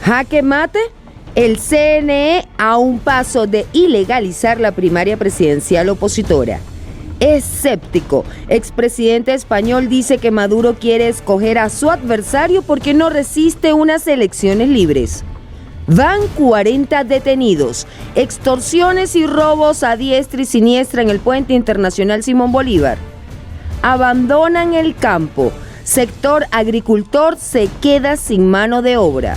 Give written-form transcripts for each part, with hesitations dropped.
Jaque mate, el CNE a un paso de ilegalizar la primaria presidencial opositora. Escéptico, expresidente español dice que Maduro quiere escoger a su adversario porque no resiste unas elecciones libres. Van 40 detenidos, extorsiones y robos a diestra y siniestra en el puente internacional Simón Bolívar. Abandonan el campo, sector agricultor se queda sin mano de obra.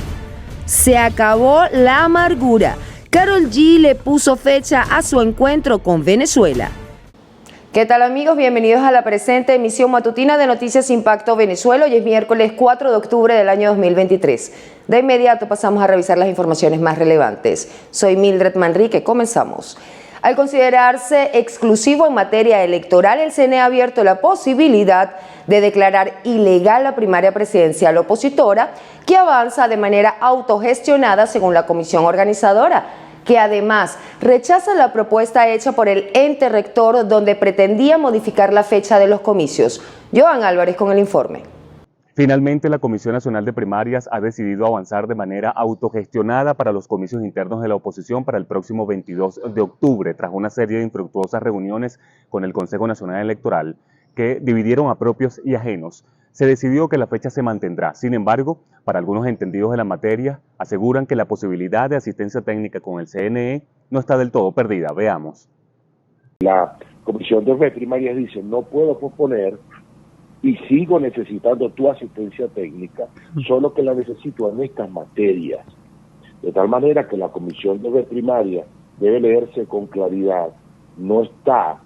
Se acabó la amargura. Karol G le puso fecha a su encuentro con Venezuela. ¿Qué tal, amigos? Bienvenidos a la presente emisión matutina de Noticias Impacto Venezuela. Hoy es miércoles 4 de octubre del año 2023. De inmediato pasamos a revisar las informaciones más relevantes. Soy Mildred Manrique, comenzamos. Al considerarse exclusivo en materia electoral, el CNE ha abierto la posibilidad de declarar ilegal la primaria presidencial opositora, que avanza de manera autogestionada según la comisión organizadora, que además rechaza la propuesta hecha por el ente rector donde pretendía modificar la fecha de los comicios. Joan Álvarez con el informe. Finalmente, la Comisión Nacional de Primarias ha decidido avanzar de manera autogestionada para los comicios internos de la oposición para el próximo 22 de octubre, tras una serie de infructuosas reuniones con el Consejo Nacional Electoral que dividieron a propios y ajenos. Se decidió que la fecha se mantendrá. Sin embargo, para algunos entendidos de la materia, aseguran que la posibilidad de asistencia técnica con el CNE no está del todo perdida. Veamos. La Comisión de Primarias dice, no puedo posponer y sigo necesitando tu asistencia técnica, solo que la necesito en estas materias. De tal manera que la Comisión de Primarias debe leerse con claridad. No está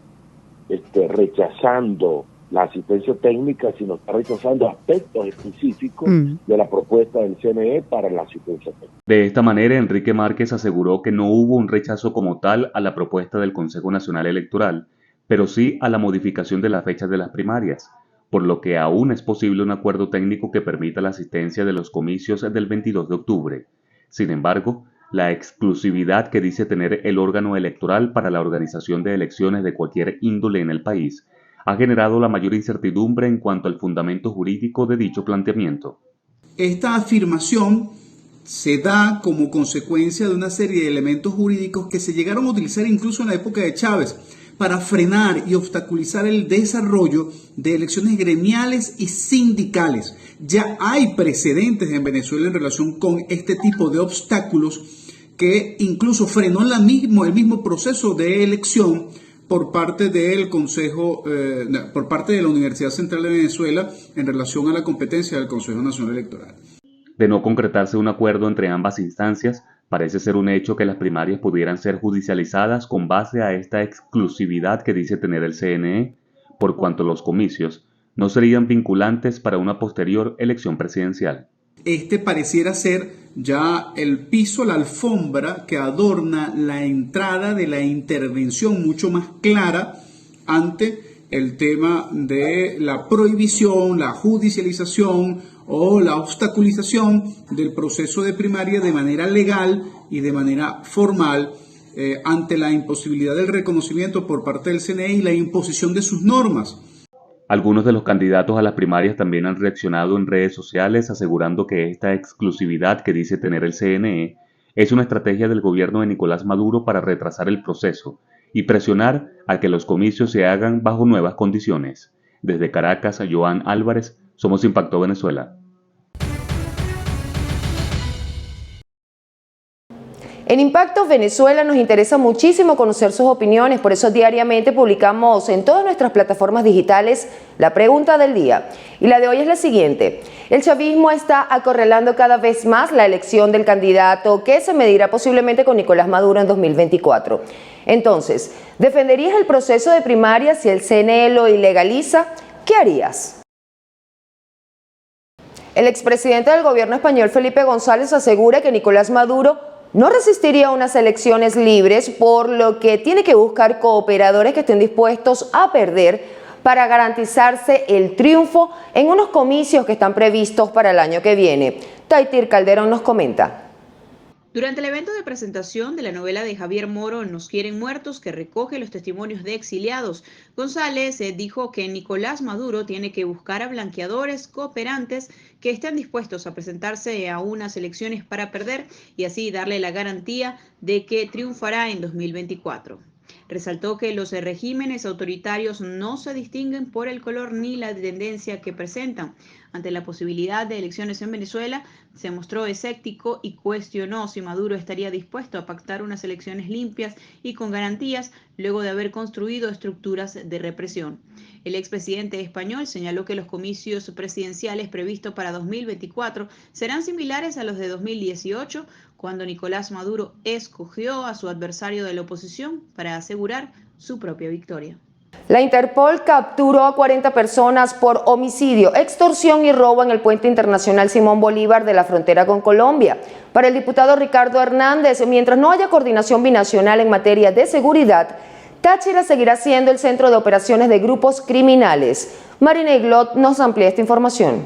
rechazando la asistencia técnica, sino está rechazando aspectos específicos de la propuesta del CNE para la asistencia técnica. De esta manera, Enrique Márquez aseguró que no hubo un rechazo como tal a la propuesta del Consejo Nacional Electoral, pero sí a la modificación de las fechas de las primarias, por lo que aún es posible un acuerdo técnico que permita la asistencia de los comicios del 22 de octubre. Sin embargo, la exclusividad que dice tener el órgano electoral para la organización de elecciones de cualquier índole en el país ha generado la mayor incertidumbre en cuanto al fundamento jurídico de dicho planteamiento. Esta afirmación se da como consecuencia de una serie de elementos jurídicos que se llegaron a utilizar incluso en la época de Chávez para frenar y obstaculizar el desarrollo de elecciones gremiales y sindicales. Ya hay precedentes en Venezuela en relación con este tipo de obstáculos que incluso frenó el mismo proceso de elección por parte del Consejo, por parte de la Universidad Central de Venezuela en relación a la competencia del Consejo Nacional Electoral. De no concretarse un acuerdo entre ambas instancias, parece ser un hecho que las primarias pudieran ser judicializadas con base a esta exclusividad que dice tener el CNE, por cuanto los comicios no serían vinculantes para una posterior elección presidencial. Este pareciera ser ya el piso, la alfombra que adorna la entrada de la intervención mucho más clara ante el tema de la prohibición, la judicialización o la obstaculización del proceso de primaria de manera legal y de manera formal ante la imposibilidad del reconocimiento por parte del CNE y la imposición de sus normas. Algunos de los candidatos a las primarias también han reaccionado en redes sociales asegurando que esta exclusividad que dice tener el CNE es una estrategia del gobierno de Nicolás Maduro para retrasar el proceso y presionar a que los comicios se hagan bajo nuevas condiciones. Desde Caracas, Joan Álvarez, Somos Impacto Venezuela. En Impacto Venezuela nos interesa muchísimo conocer sus opiniones, por eso diariamente publicamos en todas nuestras plataformas digitales la pregunta del día. Y la de hoy es la siguiente: el chavismo está acorralando cada vez más la elección del candidato que se medirá posiblemente con Nicolás Maduro en 2024. Entonces, ¿defenderías el proceso de primaria si el CNE lo ilegaliza? ¿Qué harías? El expresidente del gobierno español, Felipe González, asegura que Nicolás Maduro no resistiría a unas elecciones libres, por lo que tiene que buscar cooperadores que estén dispuestos a perder para garantizarse el triunfo en unos comicios que están previstos para el año que viene. Taitir Calderón nos comenta. Durante el evento de presentación de la novela de Javier Moro, Nos quieren muertos, que recoge los testimonios de exiliados, González dijo que Nicolás Maduro tiene que buscar a blanqueadores cooperantes que estén dispuestos a presentarse a unas elecciones para perder y así darle la garantía de que triunfará en 2024. Resaltó que los regímenes autoritarios no se distinguen por el color ni la tendencia que presentan. Ante la posibilidad de elecciones en Venezuela, se mostró escéptico y cuestionó si Maduro estaría dispuesto a pactar unas elecciones limpias y con garantías luego de haber construido estructuras de represión. El expresidente español señaló que los comicios presidenciales previstos para 2024 serán similares a los de 2018, cuando Nicolás Maduro escogió a su adversario de la oposición para asegurar su propia victoria. La Interpol capturó a 40 personas por homicidio, extorsión y robo en el puente internacional Simón Bolívar de la frontera con Colombia. Para el diputado Ricardo Hernández, mientras no haya coordinación binacional en materia de seguridad, Táchira seguirá siendo el centro de operaciones de grupos criminales. Marina Iglot nos amplía esta información.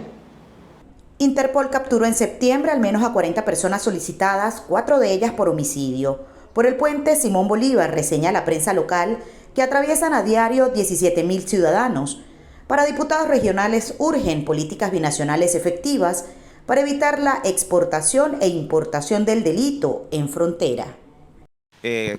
Interpol capturó en septiembre al menos a 40 personas solicitadas, 4 de ellas por homicidio. Por el puente Simón Bolívar, reseña la prensa local, que atraviesan a diario 17.000 ciudadanos. Para diputados regionales urgen políticas binacionales efectivas para evitar la exportación e importación del delito en frontera.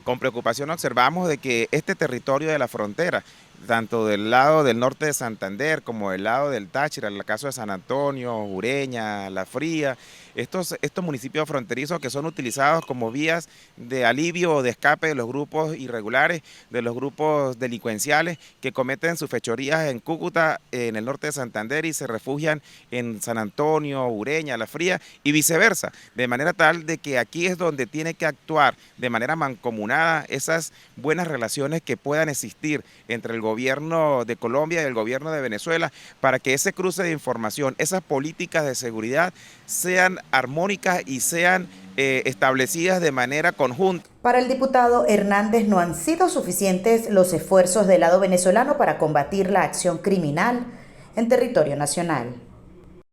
Con preocupación observamos de que este territorio de la frontera, tanto del lado del norte de Santander como del lado del Táchira, en el caso de San Antonio, Ureña, La Fría, estos municipios fronterizos que son utilizados como vías de alivio o de escape de los grupos irregulares, de los grupos delincuenciales que cometen sus fechorías en Cúcuta, en el norte de Santander, y se refugian en San Antonio, Ureña, La Fría y viceversa, de manera tal de que aquí es donde tiene que actuar de manera mancomunada esas buenas relaciones que puedan existir entre el gobierno de Colombia y el gobierno de Venezuela, para que ese cruce de información, esas políticas de seguridad sean armónicas y sean establecidas de manera conjunta. Para el diputado Hernández, no han sido suficientes los esfuerzos del lado venezolano para combatir la acción criminal en territorio nacional.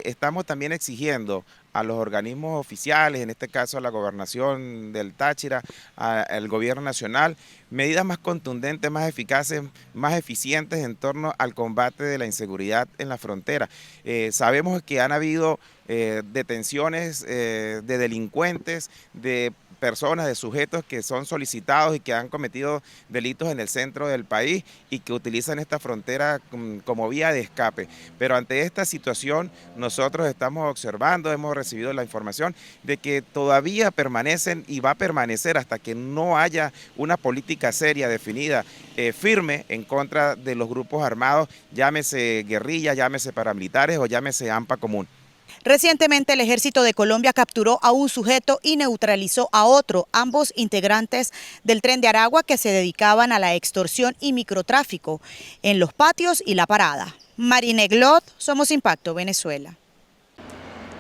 Estamos también exigiendo a los organismos oficiales, en este caso a la gobernación del Táchira, al gobierno nacional, medidas más contundentes, más eficaces, más eficientes en torno al combate de la inseguridad en la frontera. Sabemos que han habido detenciones de delincuentes, de personas, de sujetos que son solicitados y que han cometido delitos en el centro del país y que utilizan esta frontera como vía de escape. Pero ante esta situación nosotros estamos observando, hemos recibido la información de que todavía permanecen y va a permanecer hasta que no haya una política seria, definida, firme en contra de los grupos armados, llámese guerrilla, llámese paramilitares o llámese AMPA común. Recientemente el Ejército de Colombia capturó a un sujeto y neutralizó a otro, ambos integrantes del Tren de Aragua que se dedicaban a la extorsión y microtráfico en Los Patios y La Parada. Marina Iglot, Somos Impacto, Venezuela.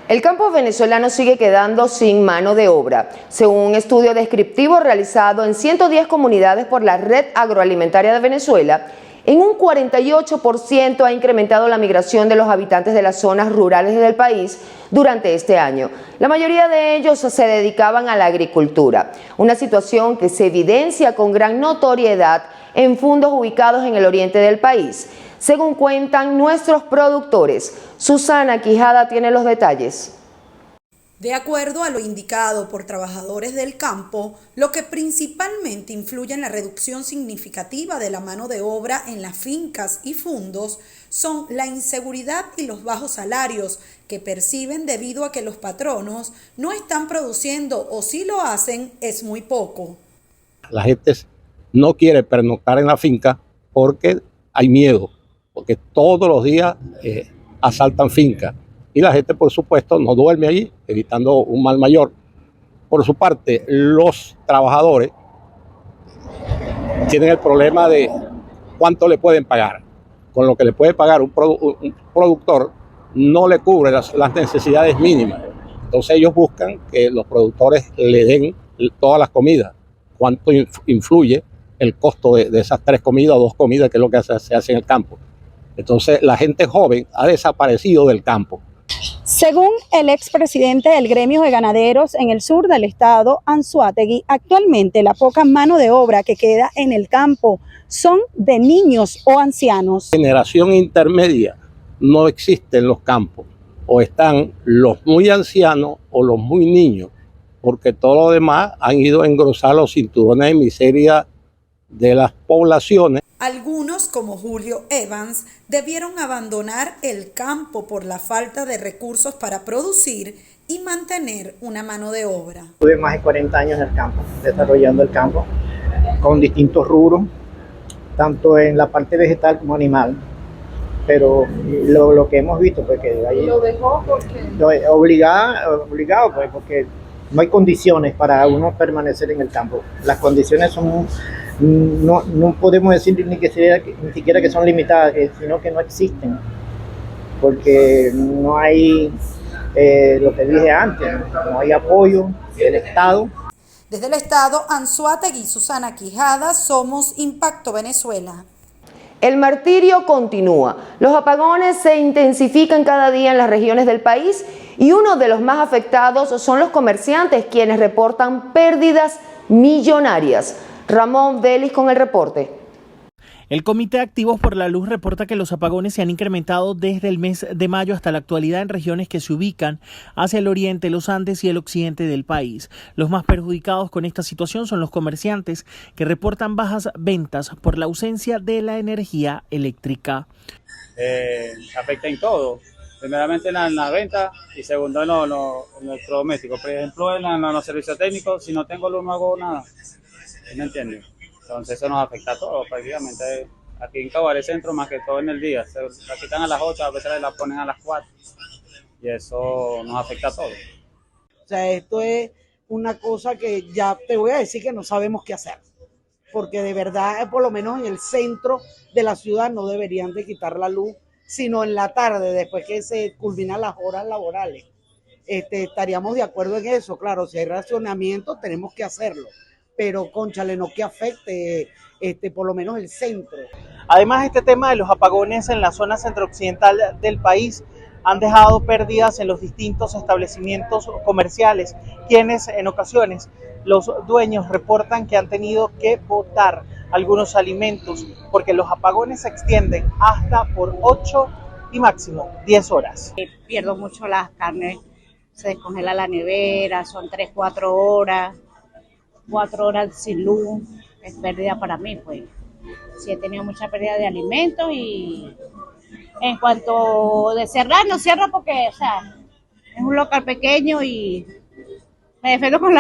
El campo venezolano sigue quedando sin mano de obra. Según un estudio descriptivo realizado en 110 comunidades por la Red Agroalimentaria de Venezuela, en un 48% ha incrementado la migración de los habitantes de las zonas rurales del país durante este año. La mayoría de ellos se dedicaban a la agricultura, una situación que se evidencia con gran notoriedad en fundos ubicados en el oriente del país. Según cuentan nuestros productores, Susana Quijada tiene los detalles. De acuerdo a lo indicado por trabajadores del campo, lo que principalmente influye en la reducción significativa de la mano de obra en las fincas y fundos son la inseguridad y los bajos salarios que perciben debido a que los patronos no están produciendo o si lo hacen es muy poco. La gente no quiere pernoctar en la finca porque hay miedo, porque todos los días asaltan fincas. Y la gente, por supuesto, no duerme allí, evitando un mal mayor. Por su parte, los trabajadores tienen el problema de cuánto le pueden pagar. Con lo que le puede pagar un productor, no le cubre las necesidades mínimas. Entonces ellos buscan que los productores le den todas las comidas. Cuánto influye el costo de esas 3 comidas o 2 comidas, que es lo que se hace en el campo. Entonces la gente joven ha desaparecido del campo. Según el expresidente del gremio de ganaderos en el sur del estado, Anzoátegui, actualmente la poca mano de obra que queda en el campo son de niños o ancianos. Generación intermedia no existe en los campos, o están los muy ancianos o los muy niños, porque todo lo demás han ido a engrosar los cinturones de miseria de las poblaciones. Algunos, como Julio Evans, debieron abandonar el campo por la falta de recursos para producir y mantener una mano de obra. Tuve más de 40 años en el campo, desarrollando el campo, con distintos rubros, tanto en la parte vegetal como animal. Pero lo que hemos visto, pues que ahí lo dejó porque obligado pues, porque no hay condiciones para uno permanecer en el campo. Las condiciones son no podemos decir ni siquiera que son limitadas, sino que no existen, porque no hay lo que dije antes, no hay apoyo del Estado. Desde el estado, Anzoátegui, Susana Quijada, somos Impacto Venezuela. El martirio continúa. Los apagones se intensifican cada día en las regiones del país y uno de los más afectados son los comerciantes, quienes reportan pérdidas millonarias. Ramón Vélez con el reporte. El Comité Activos por la Luz reporta que los apagones se han incrementado desde el mes de mayo hasta la actualidad en regiones que se ubican hacia el oriente, los Andes y el occidente del país. Los más perjudicados con esta situación son los comerciantes, que reportan bajas ventas por la ausencia de la energía eléctrica. Afecta en todo, primeramente en la venta y segundo en los electrodomésticos. Por ejemplo, en los servicios técnicos, si no tengo luz no hago nada. ¿Me entiendes? Entonces eso nos afecta a todos prácticamente. Aquí en Cabaré Centro, más que todo en el día. La quitan a las 8, a veces la ponen a las 4. Y eso nos afecta a todos. O sea, esto es una cosa que ya te voy a decir que no sabemos qué hacer. Porque de verdad, por lo menos en el centro de la ciudad no deberían de quitar la luz, sino en la tarde, después que se culminan las horas laborales. Estaríamos de acuerdo en eso. Claro, si hay racionamiento tenemos que hacerlo. Pero, cónchale, no que afecte por lo menos el centro. Además, este tema de los apagones en la zona centro-occidental del país han dejado pérdidas en los distintos establecimientos comerciales, quienes en ocasiones los dueños reportan que han tenido que botar algunos alimentos porque los apagones se extienden hasta por 8 y máximo 10 horas. Pierdo mucho las carnes, se descongela la nevera, son 3-4 horas. 4 horas sin luz, es pérdida para mí, pues. Sí he tenido mucha pérdida de alimentos y en cuanto de cerrar, no cierro porque, o sea, es un local pequeño y me defiendo con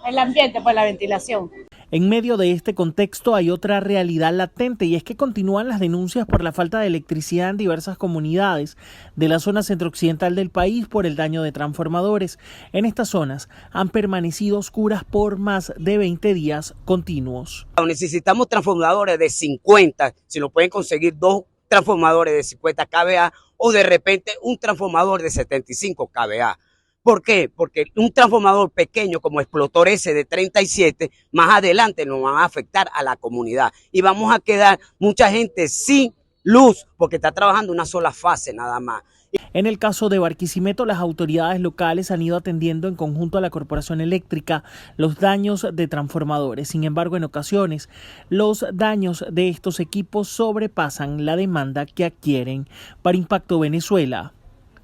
el ambiente, pues la ventilación. En medio de este contexto hay otra realidad latente y es que continúan las denuncias por la falta de electricidad en diversas comunidades de la zona centro-occidental del país por el daño de transformadores. En estas zonas han permanecido oscuras por más de 20 días continuos. Necesitamos transformadores de 50, si lo pueden conseguir 2 transformadores de 50 kVA o de repente un transformador de 75 kVA. ¿Por qué? Porque un transformador pequeño como Explotor S de 37, más adelante nos va a afectar a la comunidad y vamos a quedar mucha gente sin luz porque está trabajando una sola fase nada más. En el caso de Barquisimeto, las autoridades locales han ido atendiendo en conjunto a la Corporación Eléctrica los daños de transformadores. Sin embargo, en ocasiones, los daños de estos equipos sobrepasan la demanda que adquieren. Para Impacto Venezuela,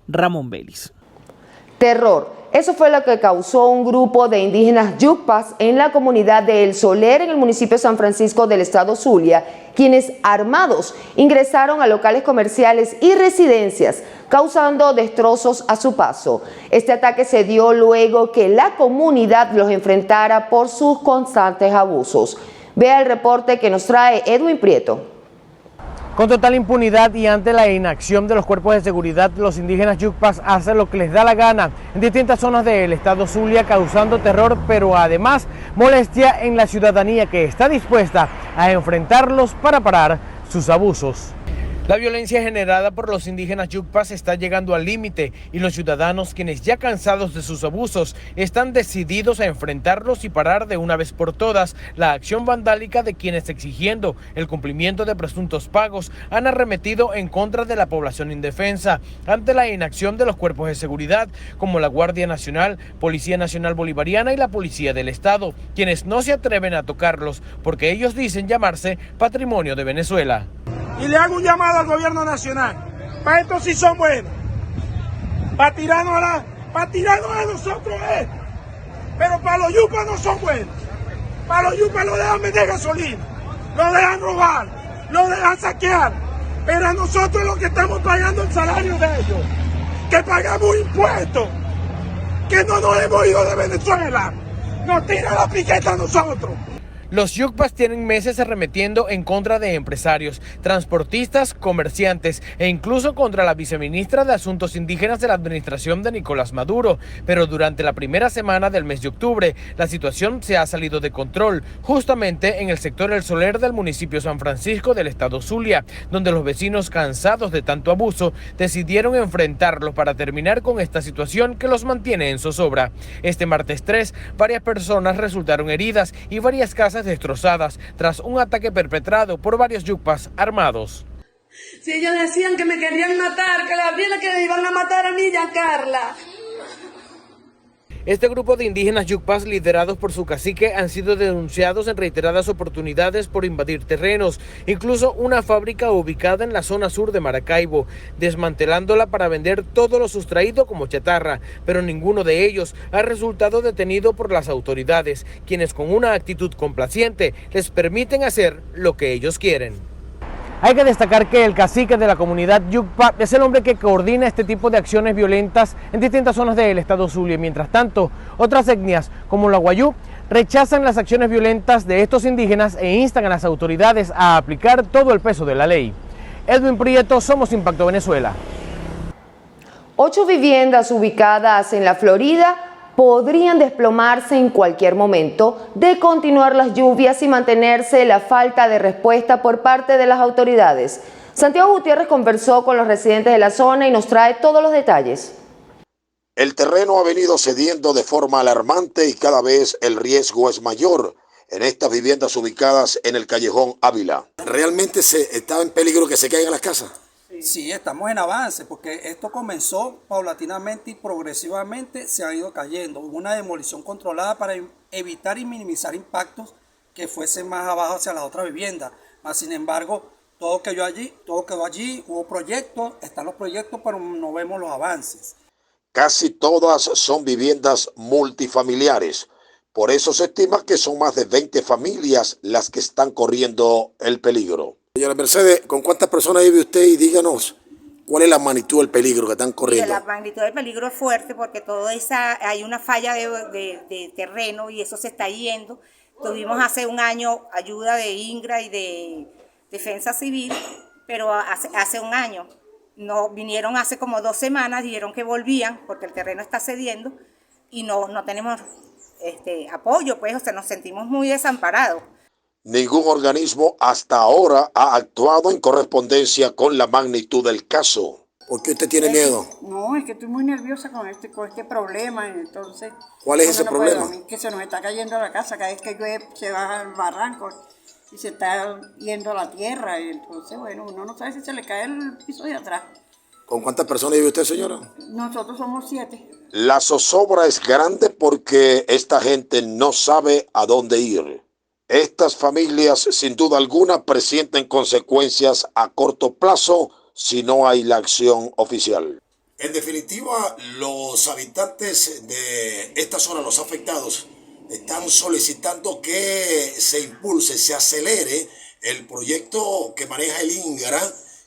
Ramón Vélez. Terror. Eso fue lo que causó un grupo de indígenas yucpas en la comunidad de El Soler, en el municipio de San Francisco del estado Zulia, quienes armados ingresaron a locales comerciales y residencias, causando destrozos a su paso. Este ataque se dio luego que la comunidad los enfrentara por sus constantes abusos. Vea el reporte que nos trae Edwin Prieto. Con total impunidad y ante la inacción de los cuerpos de seguridad, los indígenas yucpas hacen lo que les da la gana en distintas zonas del estado Zulia, causando terror, pero además molestia en la ciudadanía que está dispuesta a enfrentarlos para parar sus abusos. La violencia generada por los indígenas Yucpas está llegando al límite y los ciudadanos, quienes ya cansados de sus abusos, están decididos a enfrentarlos y parar de una vez por todas la acción vandálica de quienes, exigiendo el cumplimiento de presuntos pagos, han arremetido en contra de la población indefensa ante la inacción de los cuerpos de seguridad como la Guardia Nacional, Policía Nacional Bolivariana y la Policía del Estado, quienes no se atreven a tocarlos porque ellos dicen llamarse Patrimonio de Venezuela. Y le hago un llamado al gobierno nacional. Para esto sí son buenos. Para tirarnos a nosotros pero para los yupas no son buenos. Para los yupas lo dejan vender gasolina, lo dejan robar, lo dejan saquear. Pero a nosotros los que estamos pagando el salario de ellos, que pagamos impuestos, que no nos hemos ido de Venezuela, nos tiran la piqueta a nosotros. Los Yucpas tienen meses arremetiendo en contra de empresarios, transportistas, comerciantes e incluso contra la viceministra de Asuntos Indígenas de la administración de Nicolás Maduro. Pero durante la primera semana del mes de octubre, la situación se ha salido de control, justamente en el sector El Soler del municipio San Francisco del estado Zulia, donde los vecinos, cansados de tanto abuso, decidieron enfrentarlos para terminar con esta situación que los mantiene en zozobra. Este martes 3, varias personas resultaron heridas y varias casas destrozadas tras un ataque perpetrado por varios yucpas armados. Si ellos decían que me querían matar, que la vida que me iban a matar a mí y a Carla. Este grupo de indígenas yucpas, liderados por su cacique, han sido denunciados en reiteradas oportunidades por invadir terrenos, incluso una fábrica ubicada en la zona sur de Maracaibo, desmantelándola para vender todo lo sustraído como chatarra, pero ninguno de ellos ha resultado detenido por las autoridades, quienes con una actitud complaciente les permiten hacer lo que ellos quieren. Hay que destacar que el cacique de la comunidad Yucpa es el hombre que coordina este tipo de acciones violentas en distintas zonas del estado Zulia. Mientras tanto, otras etnias como la Guayú rechazan las acciones violentas de estos indígenas e instan a las autoridades a aplicar todo el peso de la ley. Edwin Prieto, Somos Impacto Venezuela. 8 viviendas ubicadas en la Florida podrían desplomarse en cualquier momento de continuar las lluvias y mantenerse la falta de respuesta por parte de las autoridades. Santiago Gutiérrez conversó con los residentes de la zona y nos trae todos los detalles. El terreno ha venido cediendo de forma alarmante y cada vez el riesgo es mayor en estas viviendas ubicadas en el callejón Ávila. ¿Realmente está en peligro que se caigan las casas? Sí, estamos en avance porque esto comenzó paulatinamente y progresivamente se ha ido cayendo. Hubo una demolición controlada para evitar y minimizar impactos que fuesen más abajo hacia las otras viviendas. Mas, sin embargo, todo quedó allí, hubo proyectos, están los proyectos, pero no vemos los avances. Casi todas son viviendas multifamiliares. Por eso se estima que son más de 20 familias las que están corriendo el peligro. Señora Mercedes, ¿con cuántas personas vive usted? Y díganos, ¿cuál es la magnitud del peligro que están corriendo? La magnitud del peligro es fuerte porque hay una falla de terreno y eso se está yendo. Tuvimos hace un año ayuda de INGRA y de Defensa Civil, pero hace un año. No, vinieron hace como 2 semanas, dijeron que volvían porque el terreno está cediendo y no tenemos apoyo, pues, o sea, nos sentimos muy desamparados. Ningún organismo hasta ahora ha actuado en correspondencia con la magnitud del caso. ¿Por qué usted tiene miedo? No, es que estoy muy nerviosa con este problema, entonces... ¿Cuál es ese problema? Que se nos está cayendo la casa, cada vez que llueve se baja el barranco y se está yendo la tierra, y entonces, bueno, uno no sabe si se le cae el piso de atrás. ¿Con cuántas personas vive usted, señora? Nosotros somos 7. La zozobra es grande porque esta gente no sabe a dónde ir. Estas familias, sin duda alguna, presienten consecuencias a corto plazo si no hay la acción oficial. En definitiva, los habitantes de esta zona, los afectados, están solicitando que se impulse, se acelere el proyecto que maneja el INGRA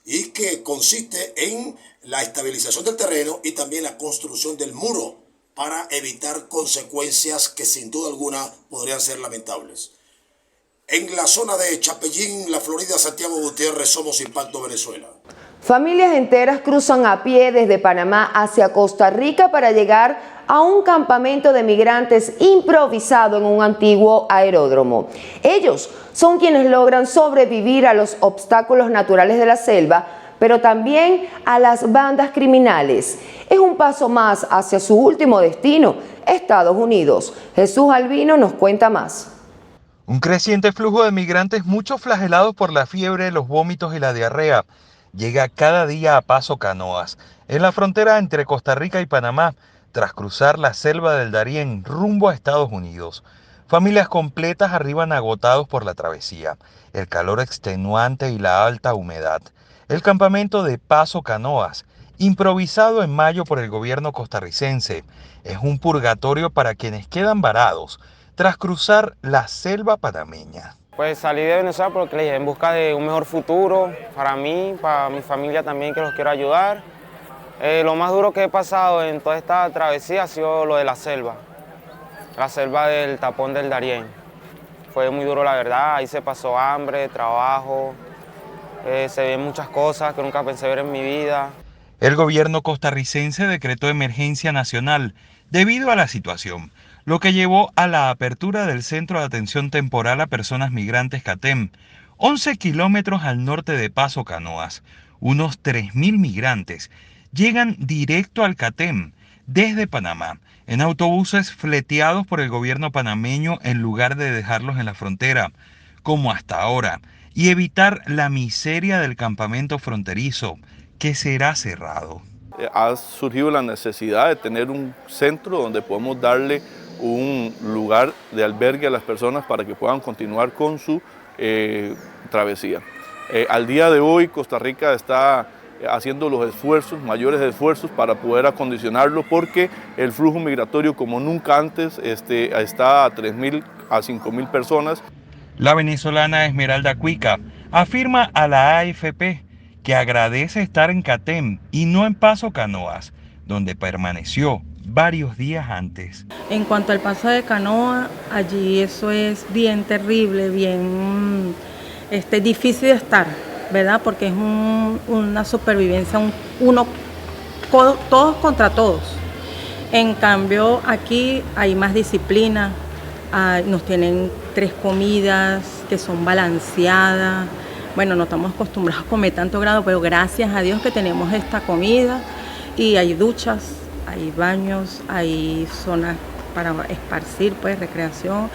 y que consiste en la estabilización del terreno y también la construcción del muro para evitar consecuencias que sin duda alguna podrían ser lamentables. En la zona de Chapellín, la Florida, Santiago Gutiérrez, Somos Impacto Venezuela. Familias enteras cruzan a pie desde Panamá hacia Costa Rica para llegar a un campamento de migrantes improvisado en un antiguo aeródromo. Ellos son quienes logran sobrevivir a los obstáculos naturales de la selva pero también a las bandas criminales. Es un paso más hacia su último destino, Estados Unidos. Jesús Albino nos cuenta más. Un creciente flujo de migrantes, muchos flagelados por la fiebre, los vómitos y la diarrea, llega cada día a Paso Canoas, en la frontera entre Costa Rica y Panamá, tras cruzar la selva del Darién rumbo a Estados Unidos. Familias completas arriban agotados por la travesía, el calor extenuante y la alta humedad. El campamento de Paso Canoas, improvisado en mayo por el gobierno costarricense, es un purgatorio para quienes quedan varados tras cruzar la selva panameña. Pues salí de Venezuela porque en busca de un mejor futuro para mí, para mi familia también, que los quiero ayudar. Lo más duro que he pasado en toda esta travesía ha sido lo de la selva del tapón del Darién. Fue muy duro, la verdad. Ahí se pasó hambre, trabajo, se ven muchas cosas que nunca pensé ver en mi vida. El gobierno costarricense decretó emergencia nacional debido a la situación, lo que llevó a la apertura del Centro de Atención Temporal a Personas Migrantes CATEM, 11 kilómetros al norte de Paso Canoas. Unos 3.000 migrantes llegan directo al CATEM desde Panamá, en autobuses fleteados por el gobierno panameño en lugar de dejarlos en la frontera, como hasta ahora, y evitar la miseria del campamento fronterizo, que será cerrado. Ha surgido la necesidad de tener un centro donde podemos darle un lugar de albergue a las personas para que puedan continuar con su travesía. Al día de hoy Costa Rica está haciendo los mayores esfuerzos para poder acondicionarlo, porque el flujo migratorio como nunca antes está a 3.000 a 5.000 personas. La venezolana Esmeralda Cuica afirma a la AFP que agradece estar en CATEM y no en Paso Canoas, donde permaneció varios días antes. En cuanto al paso de Canoa, allí eso es bien terrible, bien difícil de estar, ¿verdad? Porque es una supervivencia, todos contra todos. En cambio, aquí hay más disciplina, nos tienen 3 comidas que son balanceadas. Bueno, no estamos acostumbrados a comer tanto grado, pero gracias a Dios que tenemos esta comida, y hay duchas, hay baños, hay zonas para esparcir, pues, recreación.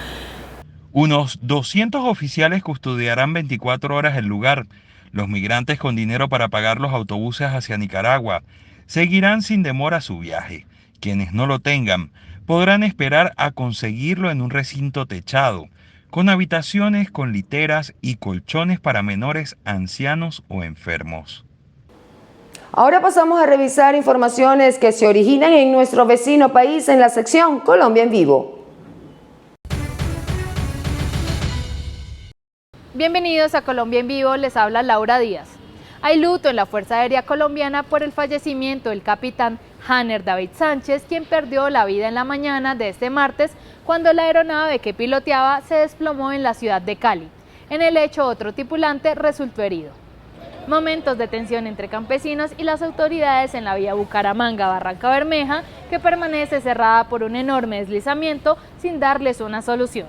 Unos 200 oficiales custodiarán 24 horas el lugar. Los migrantes con dinero para pagar los autobuses hacia Nicaragua seguirán sin demora su viaje. Quienes no lo tengan podrán esperar a conseguirlo en un recinto techado, con habitaciones con literas y colchones para menores, ancianos o enfermos. Ahora pasamos a revisar informaciones que se originan en nuestro vecino país en la sección Colombia en Vivo. Bienvenidos a Colombia en Vivo, les habla Laura Díaz. Hay luto en la Fuerza Aérea Colombiana por el fallecimiento del capitán Hanner David Sánchez, quien perdió la vida en la mañana de este martes cuando la aeronave que piloteaba se desplomó en la ciudad de Cali. En el hecho, otro tripulante resultó herido. Momentos de tensión entre campesinos y las autoridades en la vía Bucaramanga-Barranca Bermeja, que permanece cerrada por un enorme deslizamiento sin darles una solución.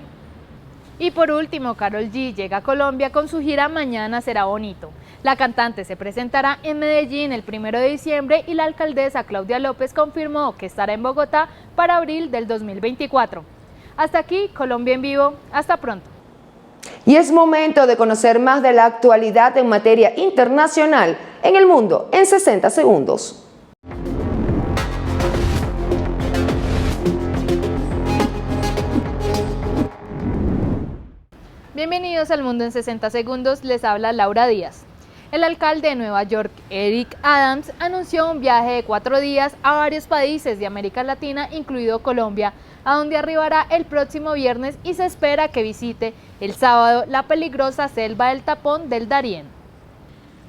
Y por último, Karol G llega a Colombia con su gira Mañana será bonito. La cantante se presentará en Medellín el 1 de diciembre y la alcaldesa Claudia López confirmó que estará en Bogotá para abril del 2024. Hasta aquí, Colombia en Vivo. Hasta pronto. Y es momento de conocer más de la actualidad en materia internacional en el mundo en 60 segundos. Bienvenidos al Mundo en 60 segundos, les habla Laura Díaz. El alcalde de Nueva York, Eric Adams, anunció un viaje de 4 días a varios países de América Latina, incluido Colombia, a donde arribará el próximo viernes y se espera que visite el sábado la peligrosa selva del tapón del Darién.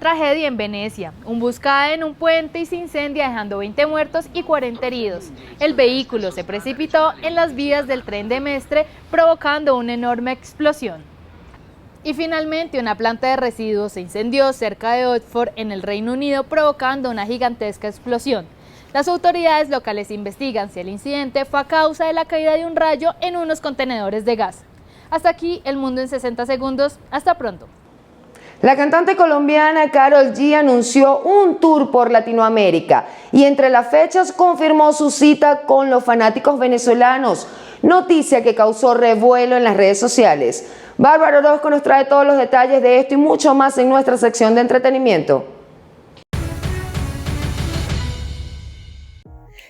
Tragedia en Venecia. Un bus cae en un puente y se incendia dejando 20 muertos y 40 heridos. El vehículo se precipitó en las vías del tren de Mestre, provocando una enorme explosión. Y finalmente, una planta de residuos se incendió cerca de Oxford, en el Reino Unido, provocando una gigantesca explosión. Las autoridades locales investigan si el incidente fue a causa de la caída de un rayo en unos contenedores de gas. Hasta aquí el Mundo en 60 segundos. Hasta pronto. La cantante colombiana Karol G anunció un tour por Latinoamérica y entre las fechas confirmó su cita con los fanáticos venezolanos, noticia que causó revuelo en las redes sociales. Bárbara Orozco nos trae todos los detalles de esto y mucho más en nuestra sección de entretenimiento.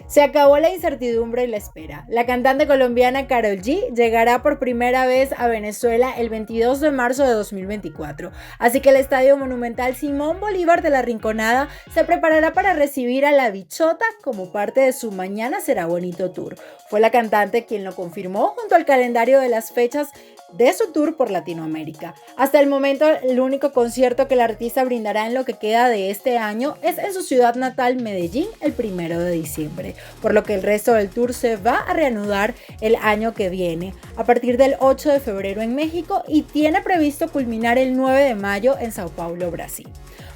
Se acabó la incertidumbre y la espera. La cantante colombiana Karol G llegará por primera vez a Venezuela el 22 de marzo de 2024. Así que el Estadio Monumental Simón Bolívar de la Rinconada se preparará para recibir a La Bichota como parte de su Mañana Será Bonito Tour. Fue la cantante quien lo confirmó junto al calendario de las fechas de su tour por Latinoamérica. Hasta el momento, el único concierto que la artista brindará en lo que queda de este año es en su ciudad natal, Medellín, el 1 de diciembre, por lo que el resto del tour se va a reanudar el año que viene, a partir del 8 de febrero en México y tiene previsto culminar el 9 de mayo en Sao Paulo, Brasil.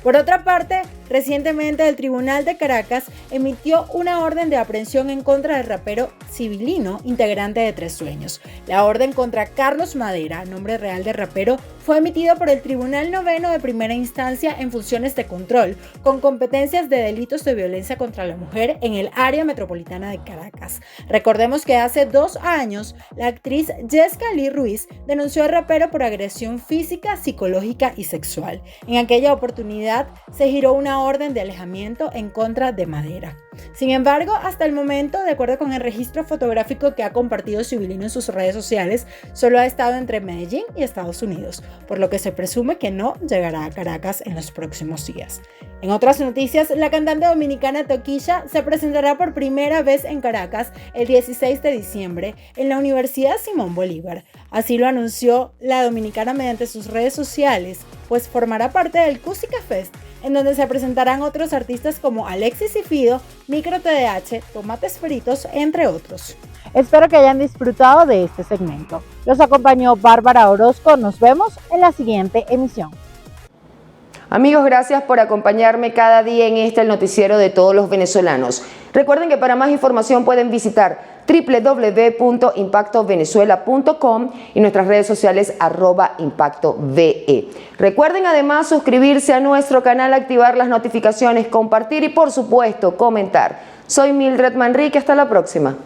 Por otra parte, recientemente el Tribunal de Caracas emitió una orden de aprehensión en contra del rapero Civilino, integrante de Tres Sueños. La orden contra Carlos Madera, nombre real de rapero, fue emitida por el Tribunal Noveno de Primera Instancia en funciones de control, con competencias de delitos de violencia contra la mujer en el área metropolitana de Caracas. Recordemos que hace 2 años, la actriz Jessica Lee Ruiz denunció al rapero por agresión física, psicológica y sexual. En aquella oportunidad, se giró una orden de alejamiento en contra de Madera. Sin embargo, hasta el momento, de acuerdo con el registro fotográfico que ha compartido Civilino en sus redes sociales, solo ha estado entre Medellín y Estados Unidos, por lo que se presume que no llegará a Caracas en los próximos días. En otras noticias, la cantante dominicana Toquilla se presentará por primera vez en Caracas el 16 de diciembre en la Universidad Simón Bolívar. Así lo anunció la dominicana mediante sus redes sociales, pues formará parte del Cusica Fest, en donde se presentarán otros artistas como Alexis y Fido, Micro TDH, Tomates Fritos, entre otros. Espero que hayan disfrutado de este segmento. Los acompañó Bárbara Orozco. Nos vemos en la siguiente emisión. Amigos, gracias por acompañarme cada día en el noticiero de todos los venezolanos. Recuerden que para más información pueden visitar www.impactovenezuela.com y nuestras redes sociales @ImpactoVE. Recuerden además suscribirse a nuestro canal, activar las notificaciones, compartir y por supuesto comentar. Soy Mildred Manrique, hasta la próxima.